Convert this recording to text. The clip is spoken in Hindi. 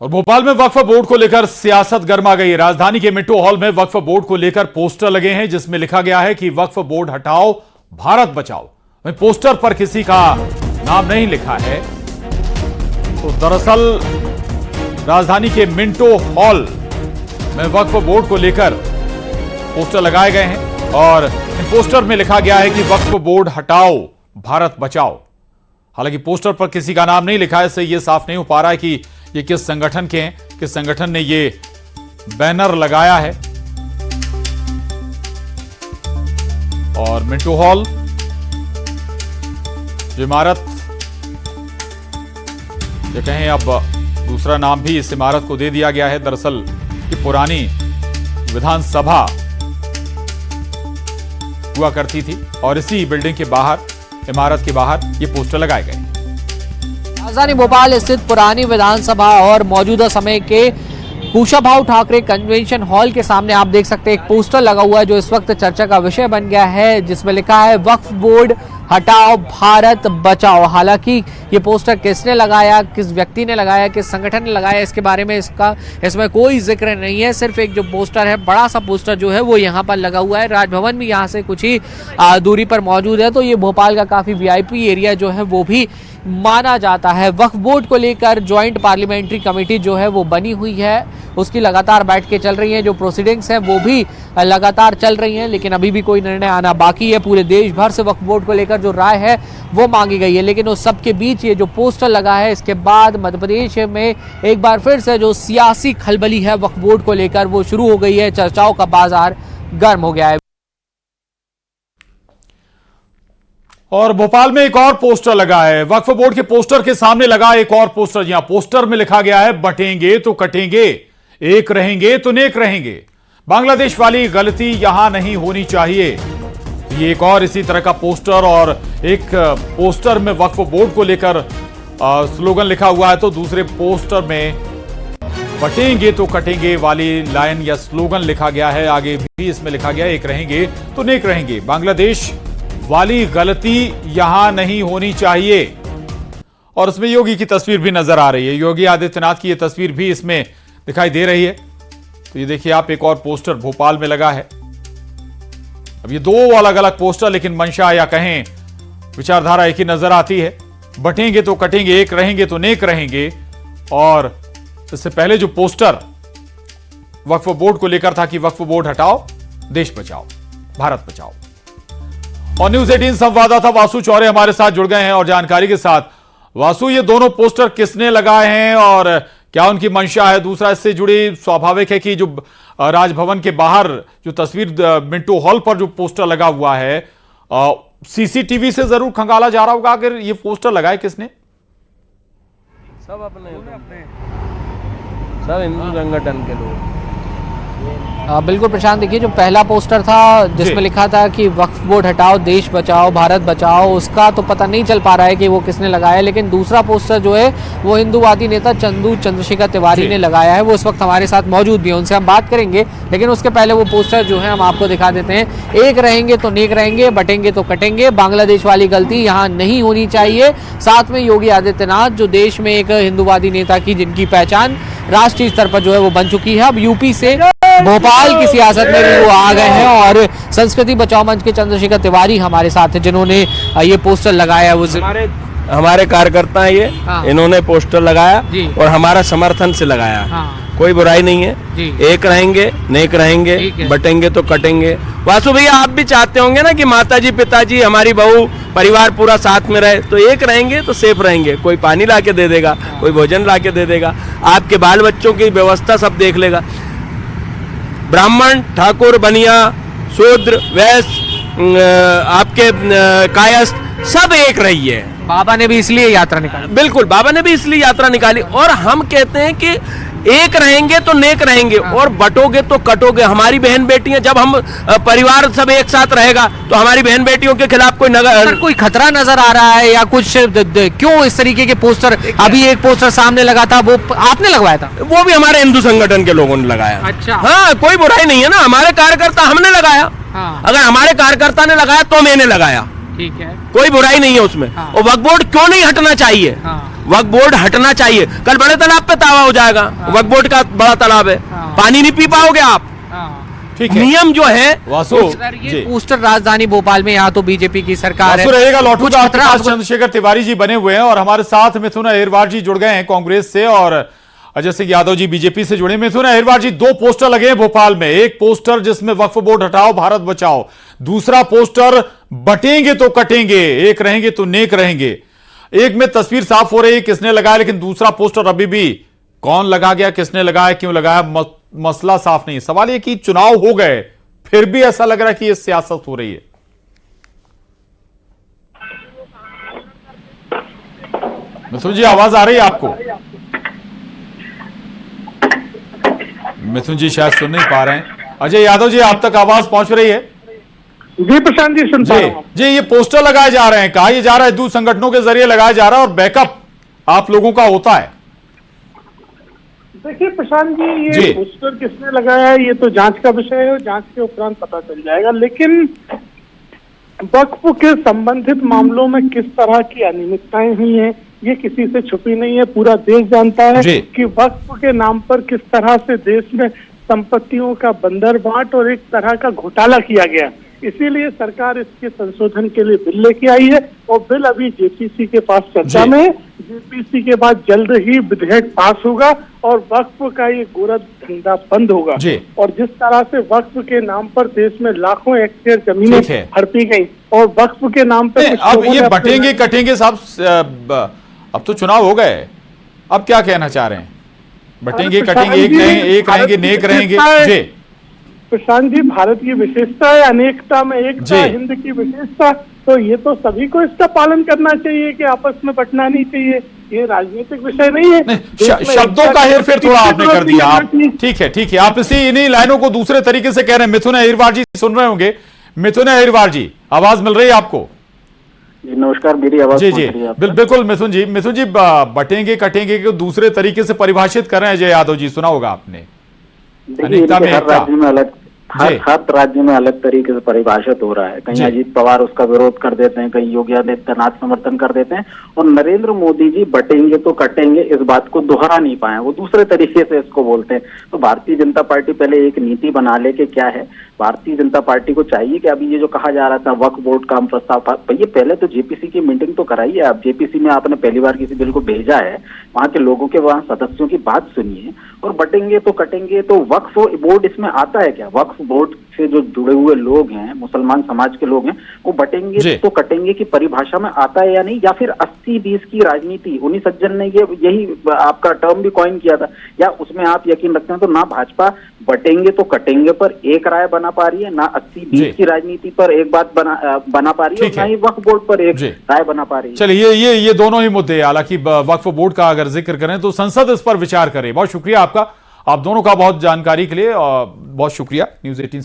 और भोपाल में वक्फ बोर्ड को लेकर सियासत गर्मा गई। राजधानी के मिंटो हॉल में वक्फ बोर्ड को लेकर पोस्टर लगे हैं जिसमें लिखा गया है कि वक्फ बोर्ड हटाओ, भारत बचाओ। वहीं पोस्टर पर किसी का नाम नहीं लिखा है। तो दरअसल राजधानी के मिंटो हॉल में वक्फ बोर्ड को लेकर पोस्टर लगाए गए हैं और इन पोस्टर में लिखा गया है कि वक्फ बोर्ड हटाओ, भारत बचाओ। हालांकि पोस्टर पर किसी का नाम नहीं लिखा है, इससे यह साफ नहीं हो पा रहा है कि ये किस संगठन के हैं, किस संगठन ने ये बैनर लगाया है। और मिंटो हॉल जो इमारत, ये कहें अब दूसरा नाम भी इस इमारत को दे दिया गया है। दरअसल ये पुरानी विधानसभा हुआ करती थी और इसी बिल्डिंग के बाहर, इमारत के बाहर ये पोस्टर लगाए गए। राजधानी भोपाल स्थित पुरानी विधानसभा और मौजूदा समय के कुशाभाऊ ठाकरे कन्वेंशन हॉल के सामने आप देख सकते हैं एक पोस्टर लगा हुआ है जो इस वक्त चर्चा का विषय बन गया है, जिसमें लिखा है वक्फ बोर्ड हटाओ, भारत बचाओ। हालांकि ये पोस्टर किसने लगाया, किस व्यक्ति ने लगाया, किस संगठन ने लगाया, इसके बारे में इसमें कोई जिक्र नहीं है। सिर्फ एक जो पोस्टर है, बड़ा सा पोस्टर जो है वो यहाँ पर लगा हुआ है। राजभवन भी यहाँ से कुछ ही दूरी पर मौजूद है। तो ये भोपाल का काफी वीआईपी एरिया जो है वो भी माना जाता है। वक्फ बोर्ड को लेकर ज्वाइंट पार्लियामेंट्री कमेटी जो है वो बनी हुई है, उसकी लगातार बैठकें चल रही हैं, जो प्रोसीडिंग्स हैं वो भी लगातार चल रही हैं, लेकिन अभी भी कोई निर्णय आना बाकी है। पूरे देश भर से वक्फ बोर्ड को लेकर जो राय है वो मांगी गई है, लेकिन उस सबके बीच ये जो पोस्टर लगा है, इसके बाद मध्य प्रदेश में एक बार फिर से जो सियासी खलबली है वक्फ बोर्ड को लेकर वो शुरू हो गई है। चर्चाओं का बाजार गर्म हो गया है। और भोपाल में एक और पोस्टर लगा है। वक्फ बोर्ड के पोस्टर के सामने लगा एक और पोस्टर, जहां पोस्टर में लिखा गया है बंटेंगे तो कटेंगे, एक रहेंगे तो नेक रहेंगे, बांग्लादेश वाली गलती यहां नहीं होनी चाहिए। ये एक और इसी तरह का पोस्टर, और एक पोस्टर में वक्फ बोर्ड को लेकर स्लोगन लिखा हुआ है, तो दूसरे पोस्टर में बंटेंगे तो कटेंगे वाली लाइन या स्लोगन लिखा गया है। आगे भी इसमें लिखा गया है एक रहेंगे तो नेक रहेंगे, बांग्लादेश वाली गलती यहां नहीं होनी चाहिए। और इसमें योगी की तस्वीर भी नजर आ रही है, योगी आदित्यनाथ की यह तस्वीर भी इसमें दिखाई दे रही है। तो ये देखिए आप, एक और पोस्टर भोपाल में लगा है। अब ये दो अलग अलग पोस्टर, लेकिन मंशा या कहें विचारधारा एक ही नजर आती है। बंटेंगे तो कटेंगे, एक रहेंगे तो नेक रहेंगे। और इससे पहले जो पोस्टर वक्फ बोर्ड को लेकर था कि वक्फ बोर्ड हटाओ, देश बचाओ, भारत बचाओ। और न्यूज 18 संवाददाता वासु चौरे हमारे साथ जुड़ गए हैं और जानकारी के साथ। वासु, ये दोनों पोस्टर किसने लगाए हैं और क्या उनकी मंशा है? दूसरा, इससे जुड़ी स्वाभाविक है कि जो राजभवन के बाहर जो तस्वीर मिंटो हॉल पर जो पोस्टर लगा हुआ है, सीसीटीवी से जरूर खंगाला जा रहा होगा अगर ये पोस्टर लगाए किसने? सब अपने सब हिंदू संगठन के लोग। बिल्कुल प्रशांत, देखिए जो पहला पोस्टर था जिसमें लिखा था कि वक्फ बोर्ड हटाओ, देश बचाओ, भारत बचाओ, उसका तो पता नहीं चल पा रहा है कि वो किसने लगाया। लेकिन दूसरा पोस्टर जो है वो हिंदूवादी नेता चंद्रशेखर तिवारी ने लगाया है। वो इस वक्त हमारे साथ मौजूद भी है, उनसे हम बात करेंगे। लेकिन उसके पहले वो पोस्टर जो है हम आपको दिखा देते हैं। एक रहेंगे तो नेक रहेंगे, बटेंगे तो कटेंगे, बांग्लादेश वाली गलती यहाँ नहीं होनी चाहिए। साथ में योगी आदित्यनाथ, जो देश में एक हिंदूवादी नेता की जिनकी पहचान राष्ट्रीय स्तर पर जो है वो बन चुकी है। अब यूपी से भोपाल की सियासत में भी वो आ गए हैं और संस्कृति बचाओ मंच के चंद्रशेखर तिवारी हमारे साथ हैं जिन्होंने ये पोस्टर लगाया। वो हमारे कार्यकर्ता हैं ये। हाँ। इन्होंने पोस्टर लगाया और हमारा समर्थन से लगाया। हाँ। कोई बुराई नहीं है। एक रहेंगे, नेक रहेंगे, बटेंगे तो कटेंगे। वासु भैया, आप भी चाहते होंगे ना कि माताजी, पिताजी, हमारी बहू, परिवार पूरा साथ में रहे। तो एक रहेंगे तो सेफ रहेंगे। कोई पानी ला के दे देगा, कोई भोजन ला के दे देगा, आपके बाल बच्चों की व्यवस्था सब देख लेगा। ब्राह्मण, ठाकुर, बनिया, शूद्र, वैश्य, आपके कायस्थ, सब एक रही है। बाबा ने भी इसलिए यात्रा निकाली। बिल्कुल, बाबा ने भी इसलिए यात्रा निकाली। और हम कहते हैं कि एक रहेंगे तो नेक रहेंगे और बटोगे तो कटोगे। हमारी बहन बेटियां, जब हम परिवार सब एक साथ रहेगा तो हमारी बहन बेटियों के खिलाफ कोई खतरा नजर आ रहा है या कुछ? क्यों इस तरीके के पोस्टर? अभी एक पोस्टर सामने लगा था, वो आपने लगवाया था? वो भी हमारे हिंदू संगठन के लोगों ने लगाया। अच्छा। हाँ, कोई बुराई नहीं है ना, हमारे कार्यकर्ता, हमने लगाया। हाँ। अगर हमारे कार्यकर्ता ने लगाया तो मैंने लगाया। ठीक है, कोई बुराई नहीं है उसमें। हाँ। और वक्फ बोर्ड क्यों नहीं हटना चाहिए? हाँ। वक्फ बोर्ड हटना चाहिए। कल बड़े तालाब पे दावा हो जाएगा, वक्फ बोर्ड का बड़ा तालाब है, पानी नहीं पी पाओगे आप। ठीक है, नियम जो है वासु ये पोस्टर राजधानी भोपाल में, यहाँ तो बीजेपी की सरकार वासु है, रहेगा। लौटूंगा आपके पास, आपको- चंद्रशेखर तिवारी जी बने हुए हैं और हमारे साथ मिथुन अहिरवार जी जुड़ गए हैं कांग्रेस से, और अजय सिंह यादव जी बीजेपी से जुड़े। मिथुन अहिरवार जी, दो पोस्टर लगे हैं भोपाल में, एक पोस्टर जिसमें वक्फ बोर्ड हटाओ भारत बचाओ, दूसरा पोस्टर बटेंगे तो कटेंगे, एक रहेंगे तो नेक रहेंगे। एक में तस्वीर साफ हो रही है किसने लगाया, लेकिन दूसरा पोस्टर अभी भी कौन लगा गया, किसने लगाया, क्यों लगाया, मसला साफ नहीं। सवाल यह कि चुनाव हो गए फिर भी ऐसा लग रहा है कि यह सियासत हो रही है। मिथुन जी, आवाज आ रही है आपको? मिथुन जी शायद सुन नहीं पा रहे हैं। अजय यादव जी, आप तक आवाज पहुंच रही है? जी प्रशांत जी, सुन पा रहा हूं। जी, ये पोस्टर लगाए जा रहे हैं, कहा यह जा रहा है दूसरे संगठनों के जरिए लगाया जा रहा है और बैकअप आप लोगों का होता है। देखिए प्रशांत जी, जी। ये पोस्टर किसने लगाया है ये तो जांच का विषय है, जांच के उपरांत पता चल जाएगा। लेकिन वक्फ के संबंधित मामलों में किस तरह की अनियमितताएं हुई हैं ये किसी से छुपी नहीं है, पूरा देश जानता है जी। कि वक्फ के नाम पर किस तरह से देश में संपत्तियों का बंदरबाट और एक तरह का घोटाला किया गया। इसीलिए सरकार इसके संशोधन के लिए बिल लेके आई है और बिल अभी जेपीसी के पास चर्चा जी। में है। जेपीसी के बाद जल्द ही विधेयक पास होगा और वक्फ का ये गोरख धंधा बंद होगा। जी। और जिस तरह से वक्फ के नाम पर देश में लाखों हेक्टेयर जमीनें ठीक है। हड़पी गई और वक्फ के नाम पर कुछ अब लोगों ये ने अपने- बटेंगे कटेंगे साहब, अब तो चुनाव हो गए, अब क्या कहना चाह रहे हैं? बटेंगे अरे कटेंगे, एक प्रशांत जी, रहेंगे, एक रहेंगे, भारत नेक की रहेंगे। विशेषता है। जी प्रशांत जी, भारत की विशेषता है अनेकता में एकता, जी। हिंद की विशेषता। तो ये तो सभी को इसका पालन करना चाहिए कि आपस में बटना नहीं चाहिए। ये राजनीतिक विषय नहीं है। नहीं, देश में शब्दों एकता का की हेरफेर थोड़ा आपने कर दिया। आप जरूरत नहीं है। ठीक है, ठीक है, आप इन्हीं लाइनों को दूसरे तरीके से कह रहे हैं। मिथुन अहिरवार जी सुन रहे होंगे। मिथुन अहिरवार जी, आवाज मिल रही है आपको? जी नमस्कार, मेरी आवाज जी पहुंच जी, रही है आप तक? बिल्कुल मिथुन जी, बटेंगे कटेंगे को दूसरे तरीके से परिभाषित कर रहे हैं अजय यादव जी, सुना होगा आपने। देखिए, अनेकता में हर एकता। राज्य में अलग जी। हर राज्य में अलग तरीके से परिभाषित हो रहा है। कहीं जी। अजीत पवार उसका विरोध कर देते हैं, कहीं योगी आदित्यनाथ समर्थन कर देते हैं, और नरेंद्र मोदी जी बटेंगे तो कटेंगे इस बात को दोहरा नहीं पाए, वो दूसरे तरीके से इसको बोलते हैं। तो भारतीय जनता पार्टी पहले एक नीति बना ले कि क्या है। भारतीय जनता पार्टी को चाहिए कि अभी ये जो कहा जा रहा था वक्फ बोर्ड का हम प्रस्ताव, भैया पहले तो जेपीसी की मीटिंग तो कराइए आप। जेपीसी में आपने पहली बार किसी बिल को भेजा है, वहां के लोगों के, वहां सदस्यों की बात सुनिए। और बटेंगे तो कटेंगे, तो वक्फ बोर्ड इसमें आता है क्या? वक्फ बोर्ड से जो जुड़े हुए लोग हैं, मुसलमान समाज के लोग हैं, वो जी। बटेंगे तो कटेंगे की परिभाषा में आता है या नहीं? या फिर 80-20 की राजनीति, उन्हीं सज्जन ने यही आपका टर्म भी कॉइन किया था, या उसमें आप यकीन रखते हैं? तो ना भाजपा बटेंगे तो कटेंगे पर एक राय बना पा रही है, ना 80-20 की राजनीति पर एक बात बना पा रही है, ठीक और ना है। ही वक्फ बोर्ड पर एक जी। राय बना पा रही है। चलिए, ये दोनों ही मुद्दे, हालांकि वक्फ बोर्ड का अगर जिक्र करें तो संसद इस पर विचार करे। बहुत शुक्रिया आपका, आप दोनों का बहुत जानकारी के लिए, और बहुत शुक्रिया न्यूज़ 18